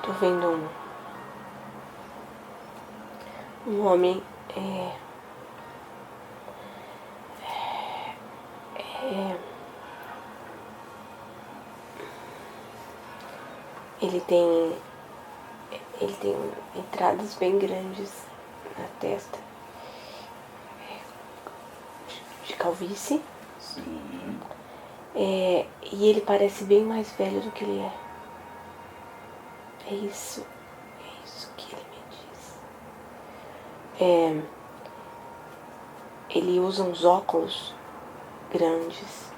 Tô vendo um homem ele tem entradas bem grandes na testa, de calvície. Sim. E ele parece bem mais velho do que ele é. É isso que ele me diz. Ele usa uns óculos grandes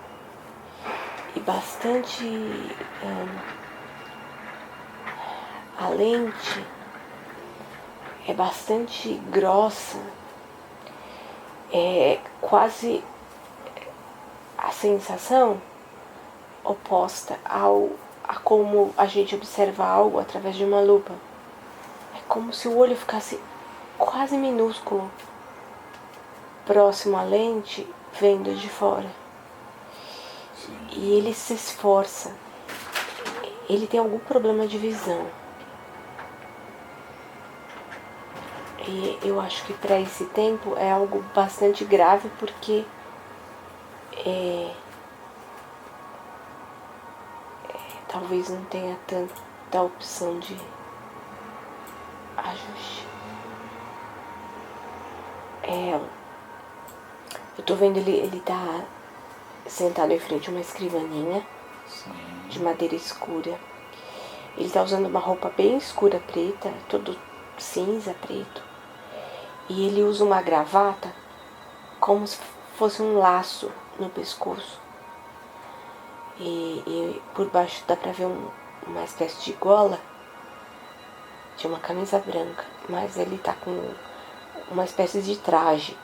e bastante. A lente é bastante grossa, é quase a sensação oposta a como a gente observa algo através de uma lupa. É como se o olho ficasse quase minúsculo, próximo à lente, vendo de fora. Sim. E ele se esforça. Ele tem algum problema de visão. E eu acho que para esse tempo é algo bastante grave, porque talvez não tenha tanta opção de ajuste. Eu tô vendo ele tá sentado em frente a uma escrivaninha. Sim. De madeira escura. Ele tá usando uma roupa bem escura, preta, todo cinza, preto. E ele usa uma gravata como se fosse um laço no pescoço. E por baixo dá pra ver uma espécie de gola de uma camisa branca. Mas ele tá com uma espécie de traje,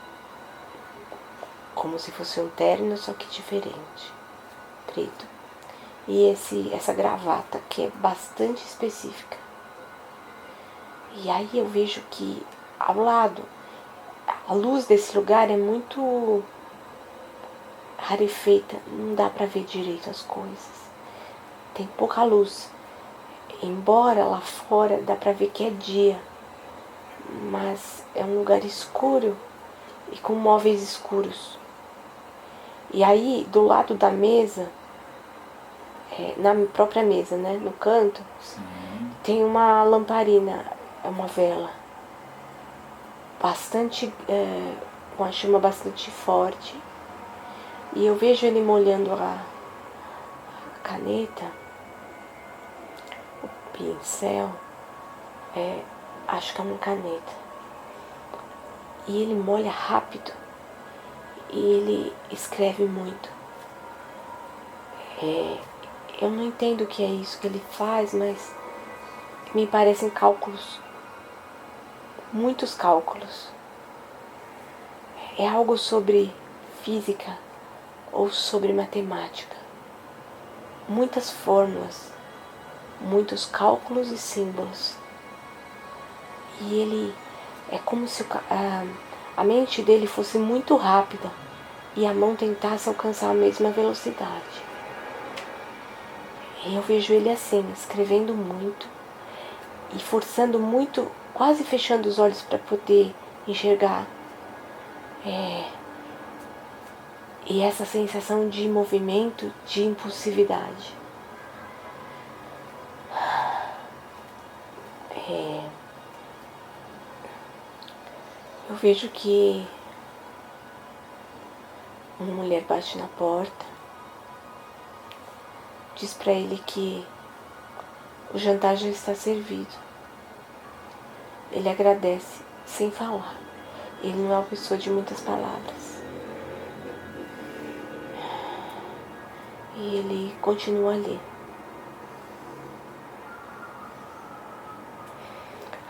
como se fosse um terno, só que diferente, preto. E essa gravata, que é bastante específica. E aí eu vejo que ao lado, a luz desse lugar é muito rarefeita, não dá pra ver direito as coisas. Tem pouca luz. Embora lá fora dá pra ver que é dia, mas é um lugar escuro e com móveis escuros. E aí, do lado da mesa, na própria mesa, né, no canto, Sim. tem uma lamparina, é uma vela, bastante, com a chama bastante forte. E eu vejo ele molhando a caneta, o pincel, acho que é uma caneta. E ele molha rápido e ele escreve muito. Eu não entendo o que é isso que ele faz, mas me parecem cálculos, muitos cálculos. É algo sobre física ou sobre matemática. Muitas fórmulas, muitos cálculos e símbolos. E ele é como se a mente dele fosse muito rápida e a mão tentasse alcançar a mesma velocidade. E eu vejo ele assim, escrevendo muito e forçando muito, quase fechando os olhos para poder enxergar. E essa sensação de movimento, de impulsividade. Eu vejo que uma mulher bate na porta, diz para ele que o jantar já está servido. Ele agradece sem falar. Ele não é uma pessoa de muitas palavras. E ele continua ali.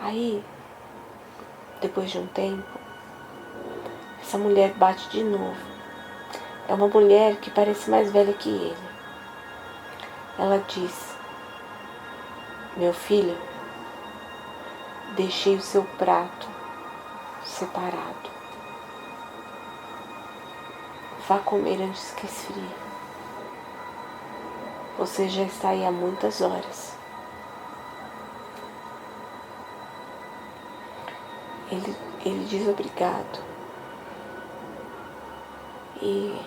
Aí, depois de um tempo, essa mulher bate de novo. É uma mulher que parece mais velha que ele. Ela diz: meu filho, deixei o seu prato separado. Vá comer antes que esfrie. Você já está aí há muitas horas. ele diz obrigado. E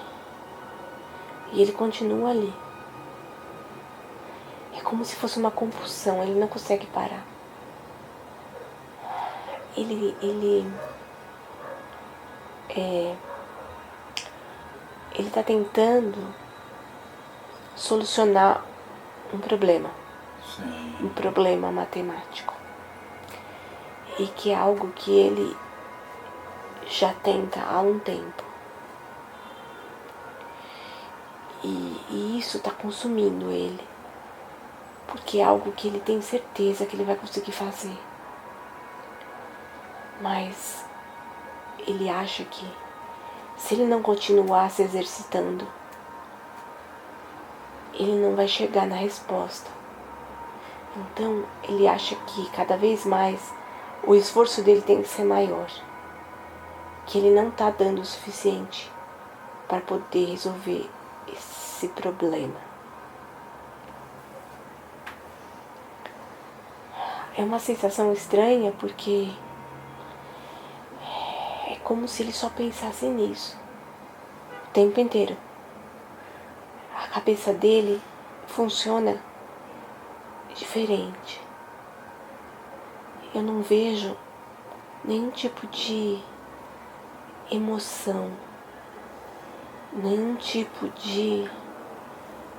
ele continua ali. É como se fosse uma compulsão, ele não consegue parar. Ele está tentando solucionar um problema. Sim. Um problema matemático. E que é algo que ele já tenta há um tempo. E isso está consumindo ele. Porque é algo que ele tem certeza que ele vai conseguir fazer. Mas ele acha que se ele não continuar se exercitando, ele não vai chegar na resposta. Então ele acha que cada vez mais o esforço dele tem que ser maior. Que ele não está dando o suficiente para poder resolver esse problema. É uma sensação estranha porque é como se ele só pensasse nisso o tempo inteiro. A cabeça dele funciona diferente. Eu não vejo nenhum tipo de emoção, nenhum tipo de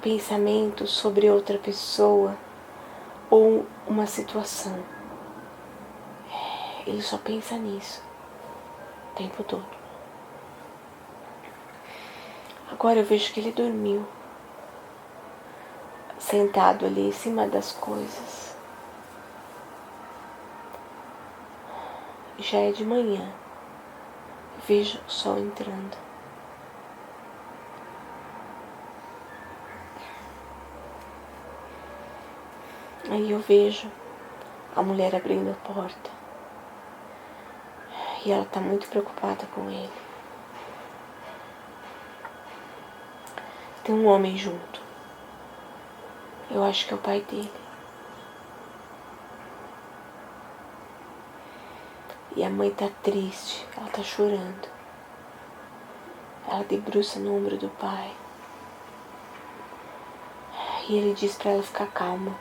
pensamento sobre outra pessoa ou uma situação. Ele só pensa nisso o tempo todo. Agora eu vejo que ele dormiu, sentado ali em cima das coisas. Já é de manhã. Vejo o sol entrando. Aí eu vejo a mulher abrindo a porta. E ela está muito preocupada com ele. Tem um homem junto. Eu acho que é o pai dele. E a mãe tá triste, ela tá chorando. Ela debruça no ombro do pai. E ele diz pra ela ficar calma.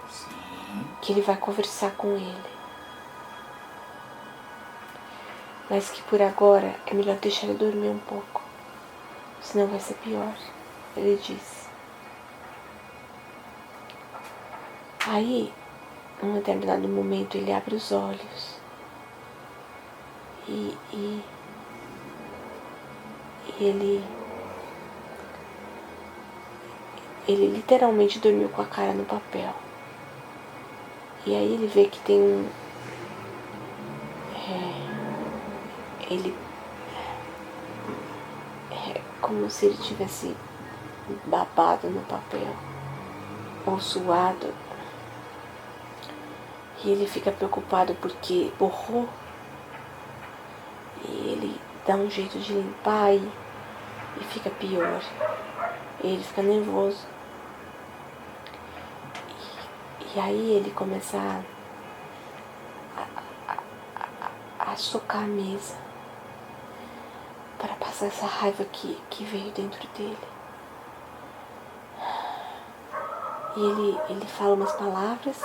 Sim. Que ele vai conversar com ele. Mas que por agora é melhor deixar ele dormir um pouco. Senão vai ser pior, ele disse. Aí, num determinado momento, ele abre os olhos. E ele literalmente dormiu com a cara no papel. E aí ele vê que tem ele é como se ele tivesse babado no papel ou suado. E ele fica preocupado porque borrou. E ele dá um jeito de limpar e fica pior. E ele fica nervoso. E aí ele começa a socar a mesa para passar essa raiva que veio dentro dele. E ele fala umas palavras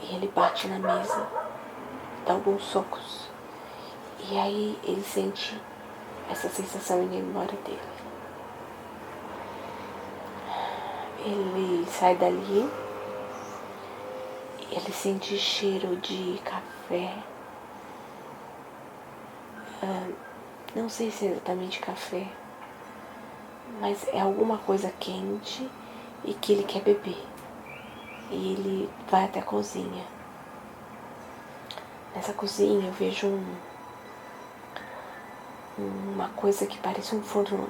e ele bate na mesa, dá alguns socos. E aí ele sente essa sensação indo embora dele. Ele sai dali, ele sente cheiro de café. Não sei se é exatamente café, mas é alguma coisa quente e que ele quer beber. E ele vai até a cozinha. Nessa cozinha eu vejo uma coisa que parece um forno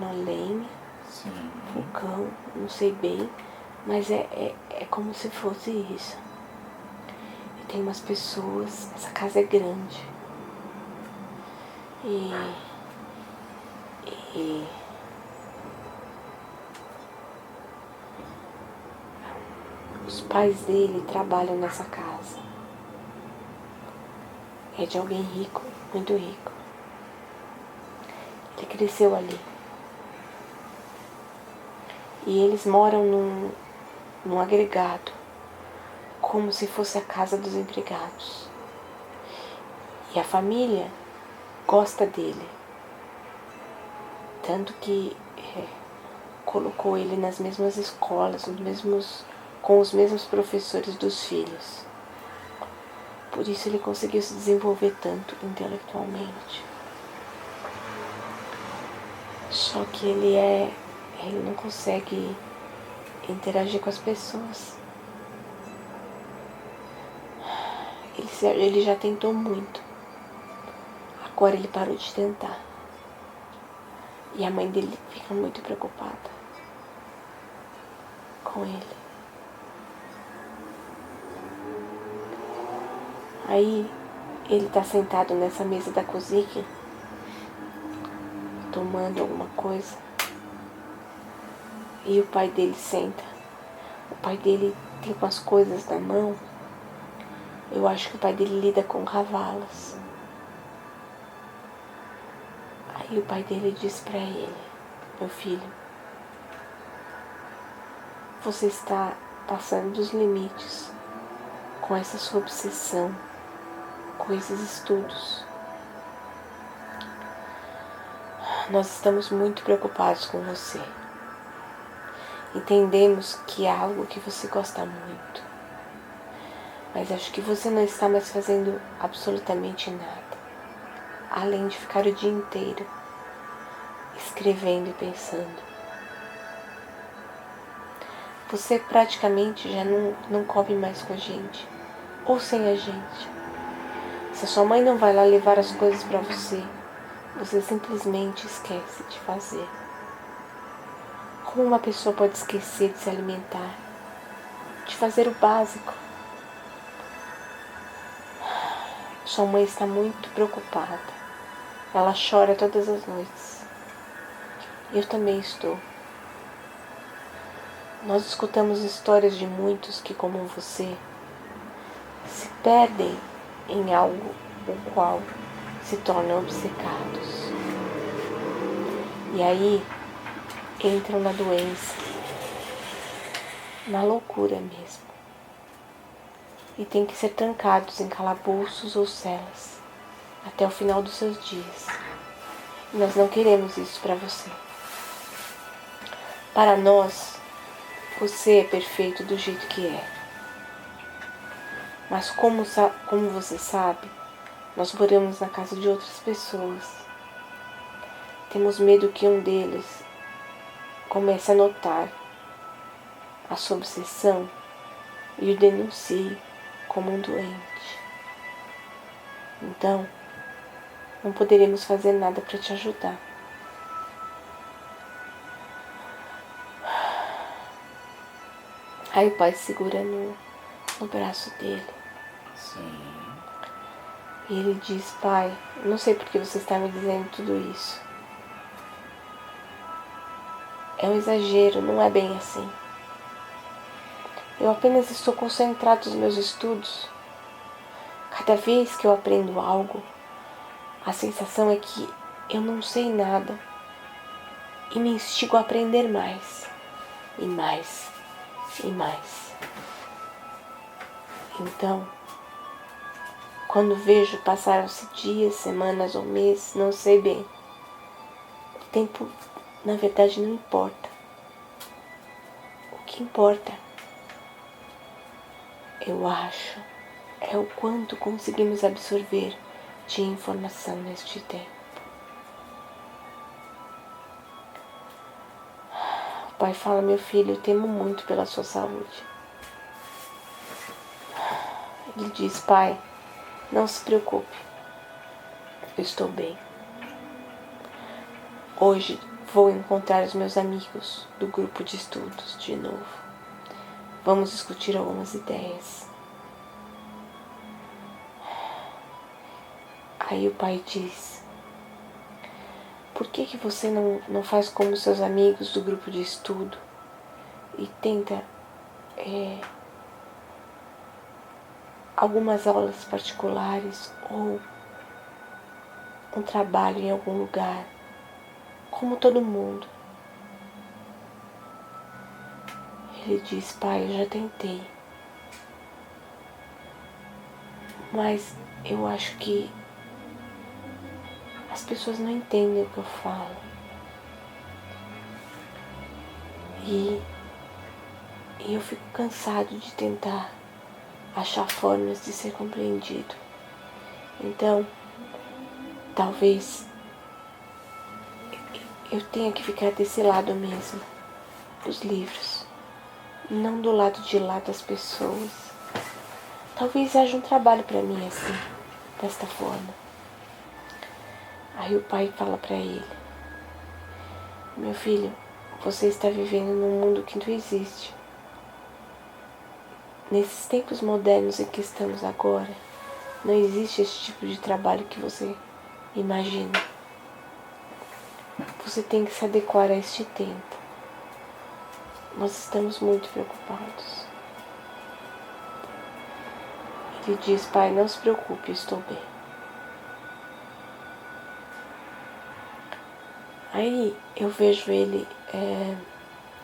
a lenha. Sim. Vulcão, não sei bem, mas é como se fosse isso. E tem umas pessoas, essa casa é grande. E os pais dele trabalham nessa casa. É de alguém rico, muito rico. Ele cresceu ali. E eles moram num agregado, como se fosse a casa dos empregados. E a família gosta dele. Tanto que colocou ele nas mesmas escolas, com os mesmos professores dos filhos. Por isso ele conseguiu se desenvolver tanto intelectualmente. Só que ele não consegue interagir com as pessoas. Ele já tentou muito. Agora ele parou de tentar. E a mãe dele fica muito preocupada com ele. Aí ele está sentado nessa mesa da cozinha, tomando alguma coisa. E o pai dele senta. O pai dele tem umas coisas na mão. Eu acho que o pai dele lida com cavalos. Aí o pai dele diz para ele: meu filho, você está passando dos limites com essa sua obsessão com esses estudos. Nós estamos muito preocupados com você. Entendemos que é algo que você gosta muito, mas acho que você não está mais fazendo absolutamente nada, além de ficar o dia inteiro escrevendo e pensando. Você praticamente já não come mais com a gente, ou sem a gente. Se a sua mãe não vai lá levar as coisas para você, você simplesmente esquece de fazer. Como uma pessoa pode esquecer de se alimentar, de fazer o básico? Sua mãe está muito preocupada. Ela chora todas as noites. Eu também estou. Nós escutamos histórias de muitos que, como você, se perdem em algo o qual se tornam obcecados. E aí entram na doença, na loucura mesmo. E têm que ser trancados em calabouços ou celas até o final dos seus dias. E nós não queremos isso para você. Para nós, você é perfeito do jeito que é. Mas como você sabe, nós moramos na casa de outras pessoas. Temos medo que um deles comece a notar a sua obsessão e o denuncie como um doente. Então, não poderemos fazer nada para te ajudar. Aí o pai segura no braço dele. Sim. E ele diz: pai, não sei por que você está me dizendo tudo isso. É um exagero, não é bem assim. Eu apenas estou concentrado nos meus estudos. Cada vez que eu aprendo algo, a sensação é que eu não sei nada. E me instigo a aprender mais. E mais. E mais. Então, quando vejo passaram-se dias, semanas ou meses, não sei bem. O tempo, na verdade, não importa. O que importa, eu acho, é o quanto conseguimos absorver de informação neste tempo. O pai fala: meu filho, eu temo muito pela sua saúde. Ele diz: pai, não se preocupe, eu estou bem. Hoje vou encontrar os meus amigos do grupo de estudos de novo. Vamos discutir algumas ideias. Aí o pai diz: por que você não faz como seus amigos do grupo de estudo e tenta algumas aulas particulares ou um trabalho em algum lugar, como todo mundo. Ele diz: pai, eu já tentei, mas eu acho que as pessoas não entendem o que eu falo. E eu fico cansado de tentar achar formas de ser compreendido. Então, talvez eu tenha que ficar desse lado mesmo, dos livros, não do lado de lá das pessoas. Talvez haja um trabalho para mim assim, desta forma. Aí o pai fala para ele: meu filho, você está vivendo num mundo que não existe. Nesses tempos modernos em que estamos agora, não existe esse tipo de trabalho que você imagina. Você tem que se adequar a este tempo. Nós estamos muito preocupados. Ele diz: pai, não se preocupe, eu estou bem. Aí eu vejo ele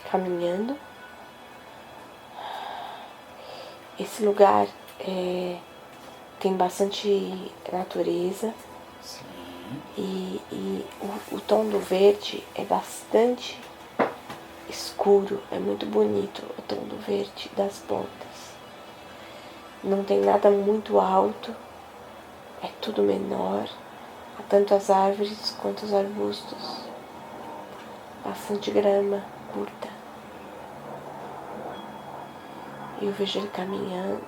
caminhando. Esse lugar tem bastante natureza. Sim. E o tom do verde é bastante escuro, é muito bonito o tom do verde das plantas. Não tem nada muito alto, é tudo menor, há tanto as árvores quanto os arbustos. Bastante grama curta. E eu vejo ele caminhando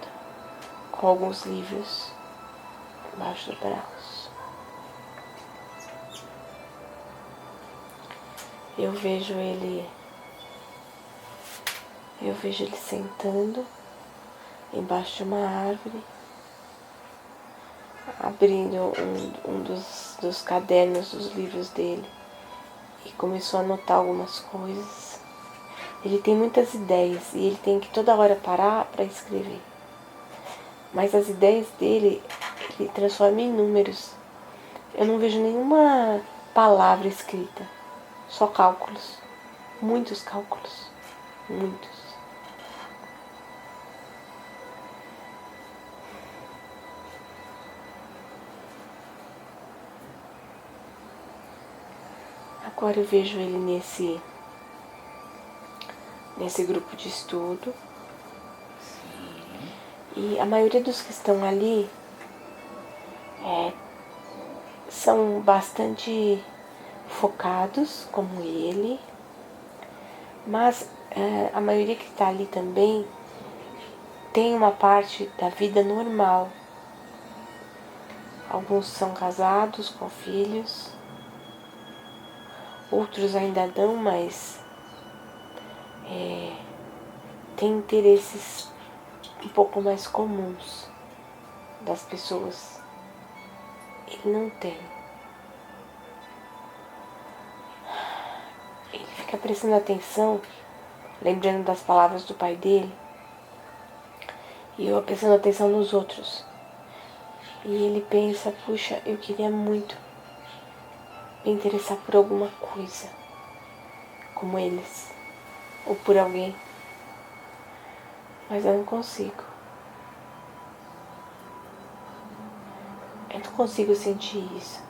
com alguns livros embaixo do braço. Eu vejo ele sentando embaixo de uma árvore, abrindo um dos cadernos dos livros dele e começou a anotar algumas coisas. Ele tem muitas ideias e ele tem que toda hora parar para escrever. Mas as ideias dele, ele transforma em números. Eu não vejo nenhuma palavra escrita, só cálculos. Muitos cálculos. Muitos. Agora eu vejo ele nesse grupo de estudo. E a maioria dos que estão ali são bastante focados, como ele, mas a maioria que está ali também tem uma parte da vida normal. Alguns são casados com filhos, outros ainda não, mas têm interesses um pouco mais comuns das pessoas. Ele não tem. Ele fica prestando atenção, lembrando das palavras do pai dele, e eu prestando atenção nos outros. E ele pensa: puxa, eu queria muito me interessar por alguma coisa como eles, ou por alguém, mas eu não consigo. Eu não consigo sentir isso.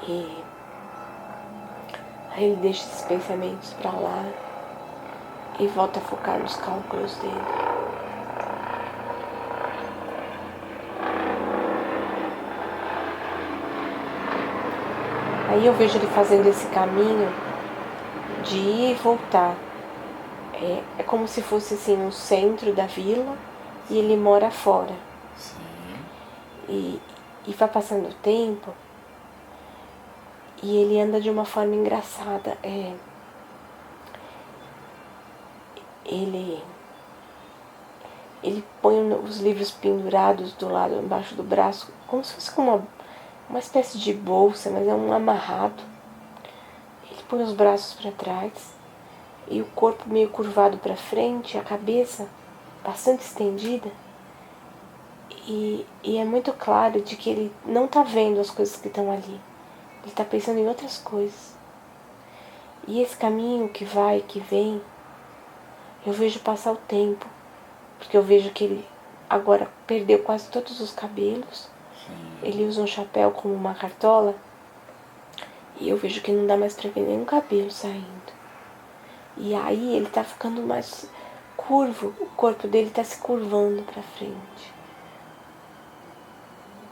E aí ele deixa esses pensamentos pra lá e volta a focar nos cálculos dele. Aí eu vejo ele fazendo esse caminho de ir e voltar. É como se fosse assim no centro da vila e ele mora fora. Sim. E vai passando o tempo e ele anda de uma forma engraçada. Ele põe os livros pendurados do lado, embaixo do braço, como se fosse uma espécie de bolsa, mas é um amarrado. põe os braços para trás e o corpo meio curvado para frente, a cabeça bastante estendida. E é muito claro de que ele não está vendo as coisas que estão ali. Ele está pensando em outras coisas. E esse caminho que vai, que vem, eu vejo passar o tempo. Porque eu vejo que ele agora perdeu quase todos os cabelos. Sim. Ele usa um chapéu como uma cartola. E eu vejo que não dá mais pra ver nenhum cabelo saindo. E aí ele tá ficando mais curvo. O corpo dele tá se curvando pra frente.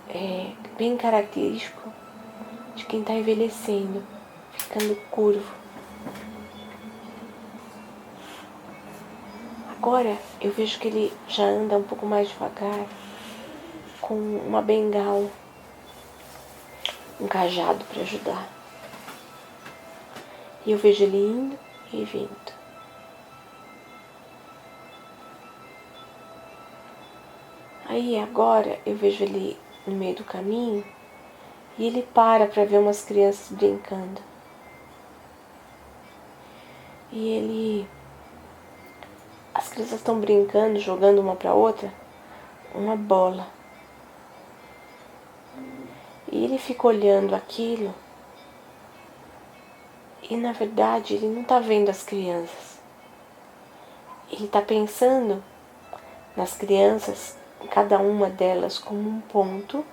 É bem característico de quem tá envelhecendo. Ficando curvo. Agora eu vejo que ele já anda um pouco mais devagar. Com uma bengala. Um cajado pra ajudar. E eu vejo ele indo e vindo. Aí agora eu vejo ele no meio do caminho e ele para ver umas crianças brincando. E as crianças estão brincando, jogando uma para outra, uma bola. E ele fica olhando aquilo e na verdade ele não está vendo as crianças. Ele está pensando nas crianças, cada uma delas como um ponto,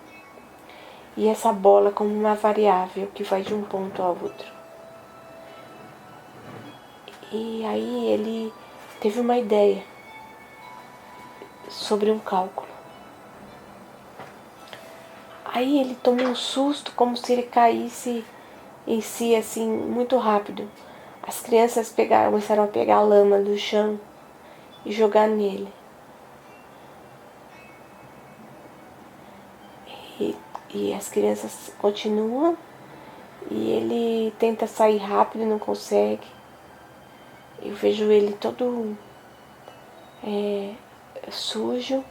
e essa bola como uma variável que vai de um ponto ao outro. E aí ele teve uma ideia sobre um cálculo. Aí ele tomou um susto, como se ele caísse em si assim muito rápido. As crianças começaram a pegar a lama do chão e jogar nele. E as crianças continuam e ele tenta sair rápido e não consegue. Eu vejo ele todo sujo.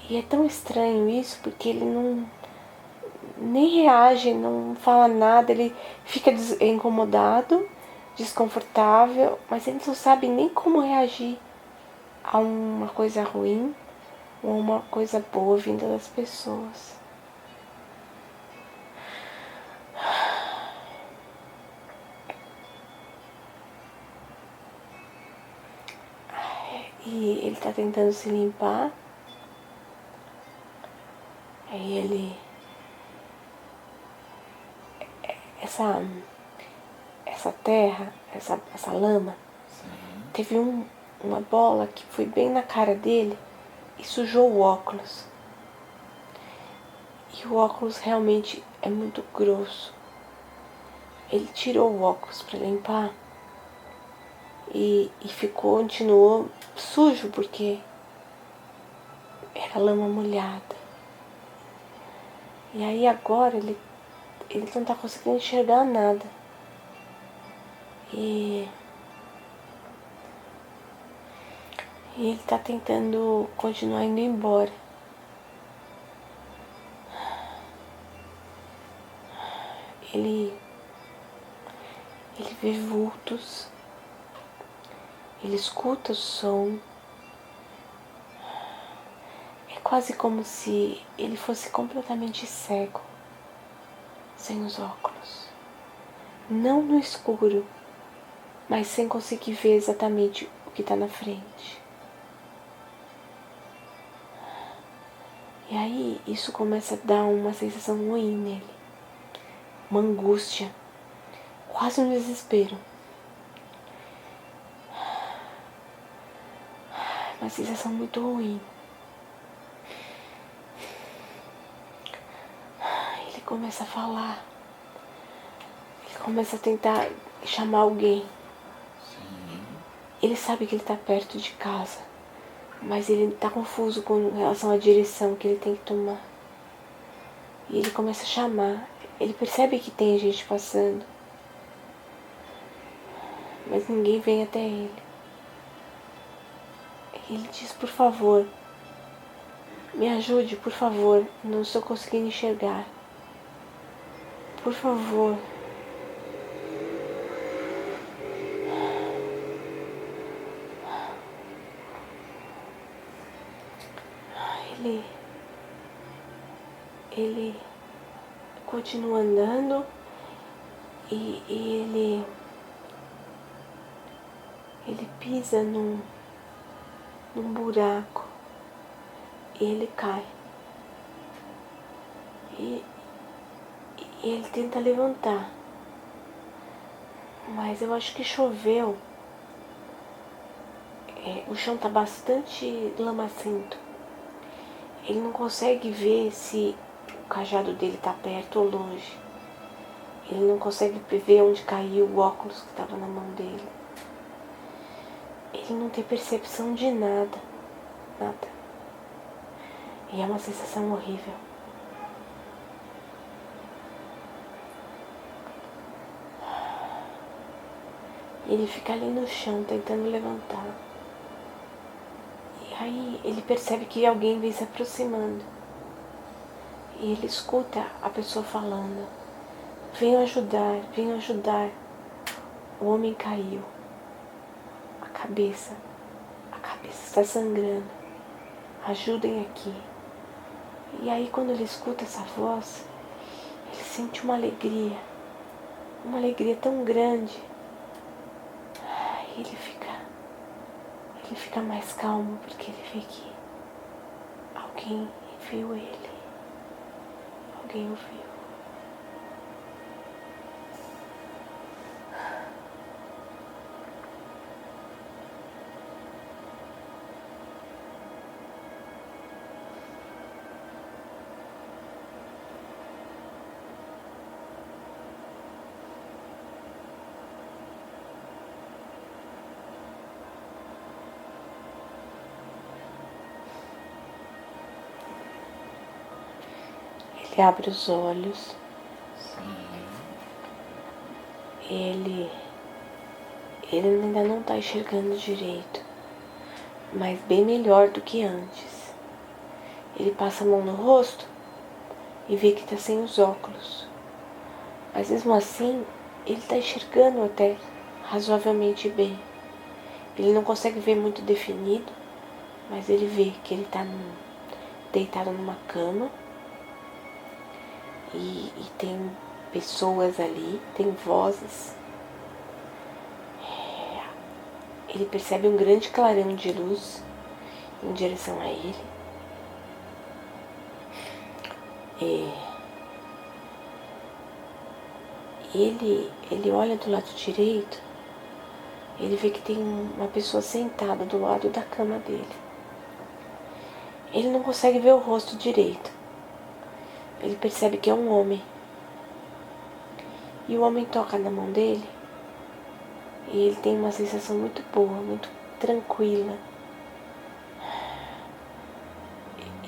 E é tão estranho isso, porque ele não nem reage, não fala nada, ele fica incomodado, desconfortável, mas ele não sabe nem como reagir a uma coisa ruim ou uma coisa boa vinda das pessoas. E ele tá tentando se limpar. Aí ele... Essa terra, essa lama, Sim. teve uma bola que foi bem na cara dele e sujou o óculos. E o óculos realmente é muito grosso. Ele tirou o óculos para limpar e continuou sujo porque era lama molhada. E aí agora ele não está conseguindo enxergar nada. E ele está tentando continuar indo embora. Ele vê vultos, ele escuta o som. É quase como se ele fosse completamente cego, sem os óculos. Não no escuro, mas sem conseguir ver exatamente o que está na frente. E aí isso começa a dar uma sensação ruim nele. Uma angústia, quase um desespero. Uma sensação muito ruim. Ele começa a falar. Ele começa a tentar chamar alguém. Sim. Ele sabe que ele está perto de casa, mas ele está confuso com relação à direção que ele tem que tomar. E ele começa a chamar. Ele percebe que tem gente passando, mas ninguém vem até ele. Ele diz: por favor, me ajude, por favor, não estou conseguindo enxergar. Por favor. ele continua andando e ele pisa num buraco e ele cai. E ele tenta levantar, mas eu acho que choveu. O chão está bastante lamacento. Ele não consegue ver se o cajado dele está perto ou longe. Ele não consegue ver onde caiu o óculos que estava na mão dele. Ele não tem percepção de nada. Nada. E é uma sensação horrível. Ele fica ali no chão tentando levantar. E aí ele percebe que alguém vem se aproximando. E ele escuta a pessoa falando: venham ajudar, venham ajudar. O homem caiu. A cabeça está sangrando. Ajudem aqui. E aí quando ele escuta essa voz, ele sente uma alegria tão grande. Ele fica mais calmo porque ele vê que alguém viu ele. Alguém o viu. Ele abre os olhos. Sim. Ele ainda não está enxergando direito, mas bem melhor do que antes. Ele passa a mão no rosto e vê que está sem os óculos. Mas mesmo assim, ele está enxergando até razoavelmente bem. Ele não consegue ver muito definido, mas ele vê que ele está deitado numa cama. E tem pessoas ali, tem vozes. Ele percebe um grande clarão de luz em direção a ele. Ele olha do lado direito, ele vê que tem uma pessoa sentada do lado da cama dele. Ele não consegue ver o rosto direito. Ele percebe que é um homem. E o homem toca na mão dele. E ele tem uma sensação muito boa, muito tranquila.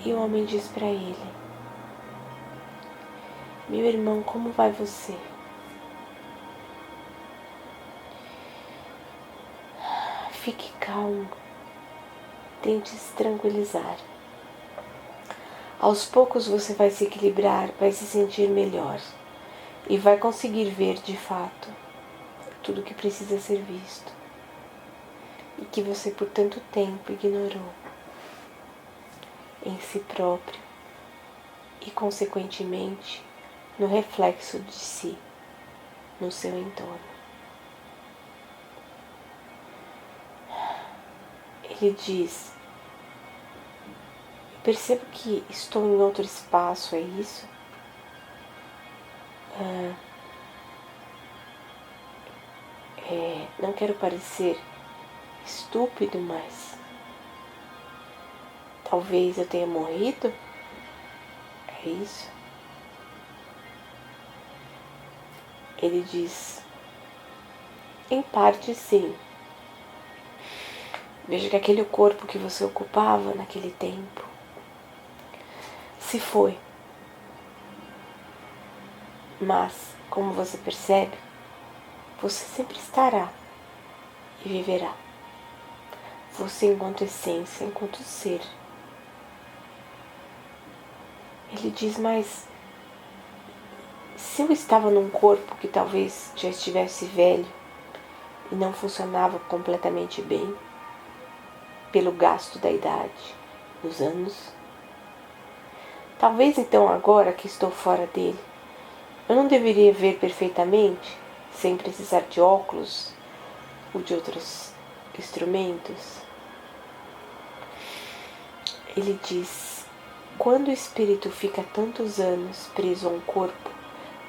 E o homem diz para ele: meu irmão, como vai você? Fique calmo. Tente se tranquilizar. Aos poucos você vai se equilibrar, vai se sentir melhor e vai conseguir ver de fato tudo que precisa ser visto e que você por tanto tempo ignorou em si próprio e consequentemente no reflexo de si, no seu entorno. Ele diz: percebo que estou em outro espaço, é isso? Não quero parecer estúpido, mas talvez eu tenha morrido? É isso? Ele diz: em parte sim. Veja que aquele corpo que você ocupava naquele tempo se foi. Mas, como você percebe, você sempre estará e viverá. Você enquanto essência, enquanto ser. Ele diz: mas se eu estava num corpo que talvez já estivesse velho e não funcionava completamente bem, pelo gasto da idade, dos anos, Talvez então, agora que estou fora dele, eu não deveria ver perfeitamente, sem precisar de óculos ou de outros instrumentos? Ele diz: quando o espírito fica tantos anos preso a um corpo,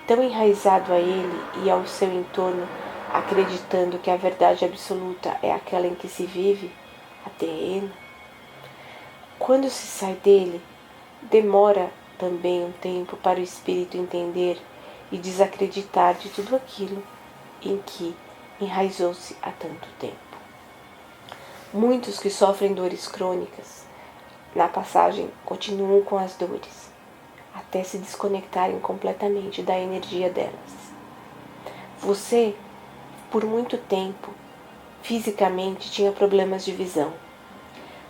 tão enraizado a ele e ao seu entorno, acreditando que a verdade absoluta é aquela em que se vive, a terrena, quando se sai dele, demora também um tempo para o espírito entender e desacreditar de tudo aquilo em que enraizou-se há tanto tempo. Muitos que sofrem dores crônicas, na passagem continuam com as dores, até se desconectarem completamente da energia delas. Você, por muito tempo, fisicamente tinha problemas de visão,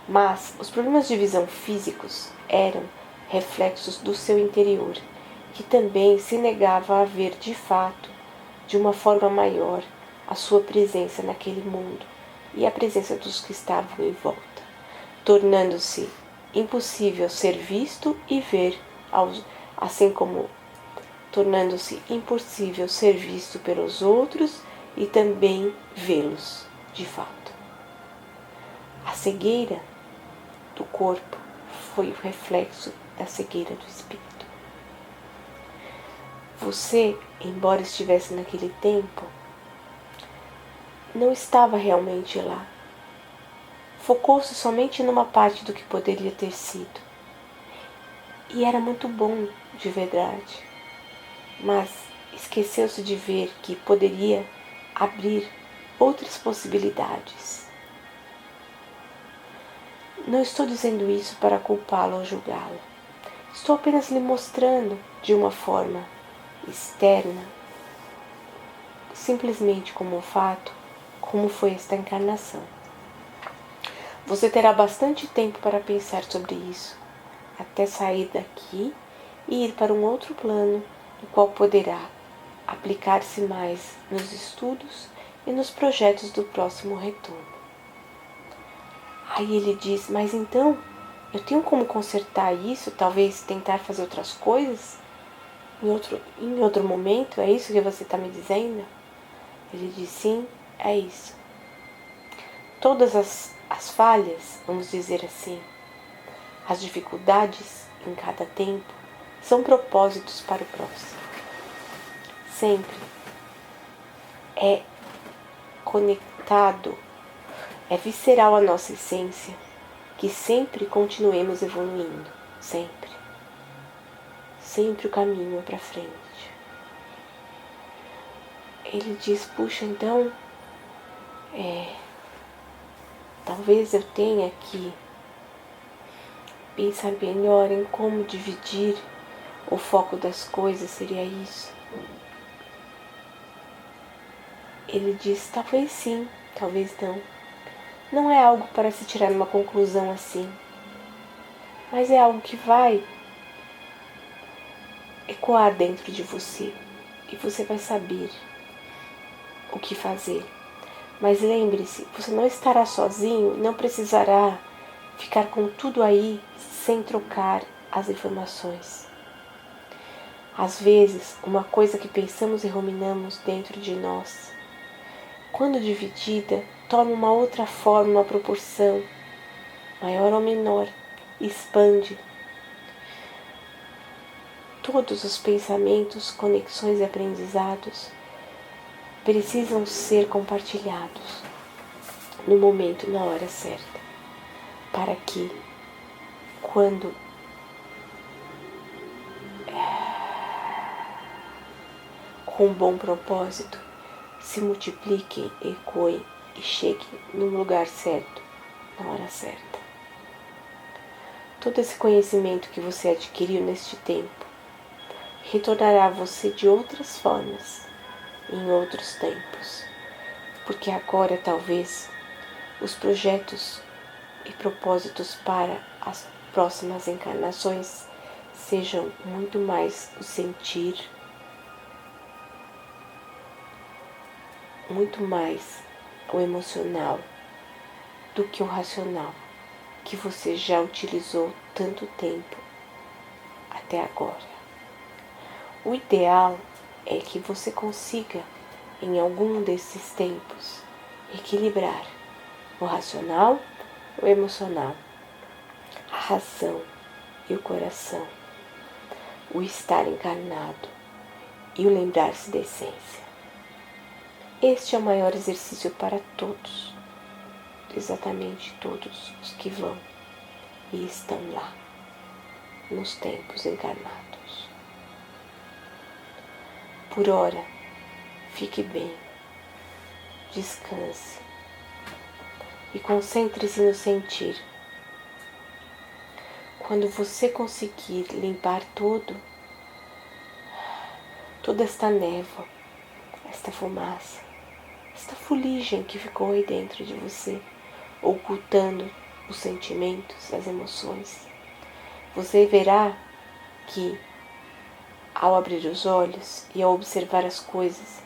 mas os problemas de visão físicos eram reflexos do seu interior, que também se negava a ver de fato, de uma forma maior, a sua presença naquele mundo e a presença dos que estavam em volta, tornando-se impossível ser visto e ver, assim como tornando-se impossível ser visto pelos outros e também vê-los de fato. A cegueira do corpo foi o reflexo da cegueira do espírito. Você, embora estivesse naquele tempo, não estava realmente lá. Focou-se somente numa parte do que poderia ter sido. E era muito bom, de verdade. Mas esqueceu-se de ver que poderia abrir outras possibilidades. Não estou dizendo isso para culpá-lo ou julgá-lo. Estou apenas lhe mostrando, de uma forma externa, simplesmente como um fato, como foi esta encarnação. Você terá bastante tempo para pensar sobre isso, até sair daqui e ir para um outro plano, no qual poderá aplicar-se mais nos estudos e nos projetos do próximo retorno. Aí ele diz: mas então, eu tenho como consertar isso? Talvez tentar fazer outras coisas? Em outro momento? É isso que você está me dizendo? Ele diz: sim, é isso. Todas as falhas, vamos dizer assim, as dificuldades em cada tempo, são propósitos para o próximo. Sempre é conectado, é visceral a nossa essência, que sempre continuemos evoluindo, sempre. Sempre o caminho é para frente. Ele diz: puxa, então, talvez eu tenha que pensar melhor em como dividir o foco das coisas, seria isso? Ele diz: talvez sim, talvez não. Não é algo para se tirar uma conclusão assim, mas é algo que vai ecoar dentro de você e você vai saber o que fazer. Mas lembre-se, você não estará sozinho, não precisará ficar com tudo aí sem trocar as informações. Às vezes, uma coisa que pensamos e ruminamos dentro de nós, quando dividida, toma uma outra forma, uma proporção, maior ou menor, expande. Todos os pensamentos, conexões e aprendizados precisam ser compartilhados no momento, na hora certa, para que, quando com um bom propósito, se multipliquem, ecoem e cheguem no lugar certo, na hora certa. Todo esse conhecimento que você adquiriu neste tempo retornará a você de outras formas, em outros tempos, porque agora talvez os projetos e propósitos para as próximas encarnações sejam muito mais o sentir, muito mais o emocional do que o racional, que você já utilizou tanto tempo até agora. O ideal é que você consiga, em algum desses tempos, equilibrar o racional, o emocional, a razão e o coração, o estar encarnado e o lembrar-se da essência. Este é o maior exercício para todos, exatamente todos os que vão e estão lá, nos tempos encarnados. Por ora, fique bem, descanse e concentre-se no sentir. Quando você conseguir limpar toda esta névoa, esta fumaça, esta fuligem que ficou aí dentro de você, ocultando os sentimentos, as emoções, você verá que, ao abrir os olhos e ao observar as coisas,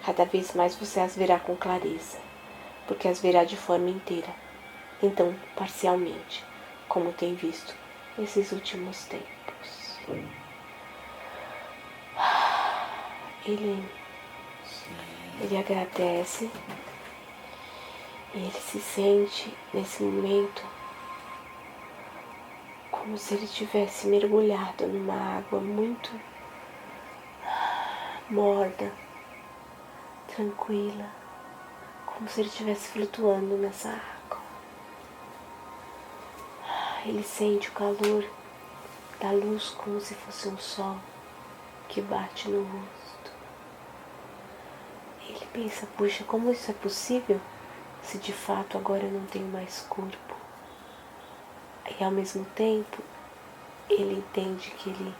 cada vez mais você as verá com clareza, porque as verá de forma inteira, então parcialmente, como tem visto nesses últimos tempos. Ele agradece e ele se sente nesse momento como se ele tivesse mergulhado numa água muito morna, tranquila, como se ele estivesse flutuando nessa água. Ele sente o calor da luz como se fosse um sol que bate no rosto. Ele pensa, puxa, como isso é possível se de fato agora eu não tenho mais corpo? E ao mesmo tempo, ele entende que ele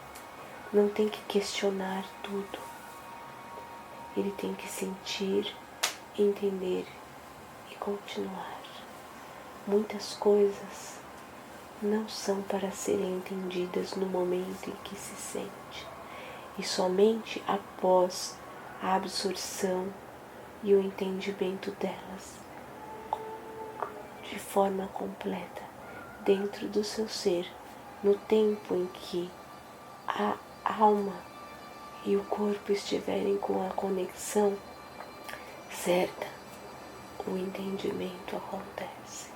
não tem que questionar tudo. Ele tem que sentir, entender e continuar. Muitas coisas não são para serem entendidas no momento em que se sente, e somente após a absorção e o entendimento delas de forma completa dentro do seu ser, no tempo em que a alma e o corpo estiverem com a conexão certa, o entendimento acontece.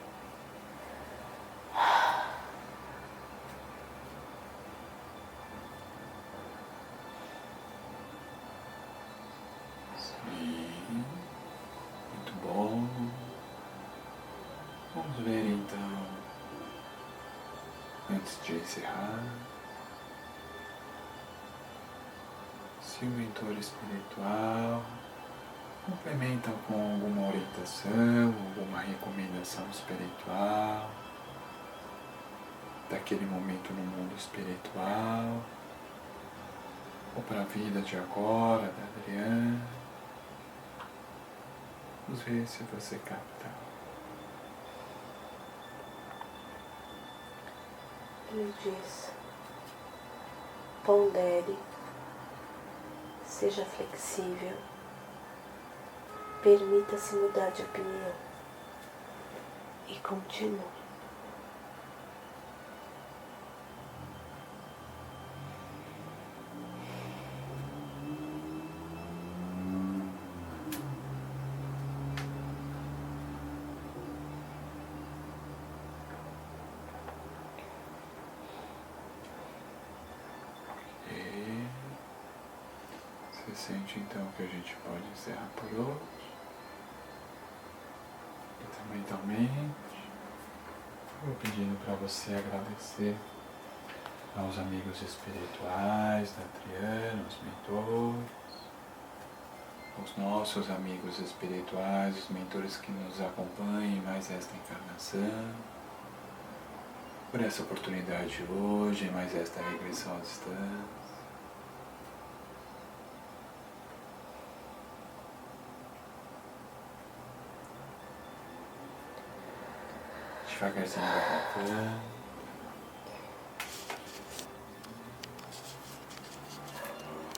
Sim, muito bom. Vamos ver então, antes de encerrar, se o mentor espiritual complementa com alguma orientação, alguma recomendação espiritual daquele momento no mundo espiritual, ou para a vida de agora, da Adriana. Vamos ver se você capta. Ele diz: pondere, seja flexível, permita-se mudar de opinião e continue. Você sente então que a gente pode encerrar por hoje? E mentalmente, vou pedindo para você agradecer aos amigos espirituais da Adriana, aos mentores, aos nossos amigos espirituais, os mentores que nos acompanham em mais esta encarnação, por essa oportunidade hoje, em mais esta regressão à distância. Devagarzinho vai voltando.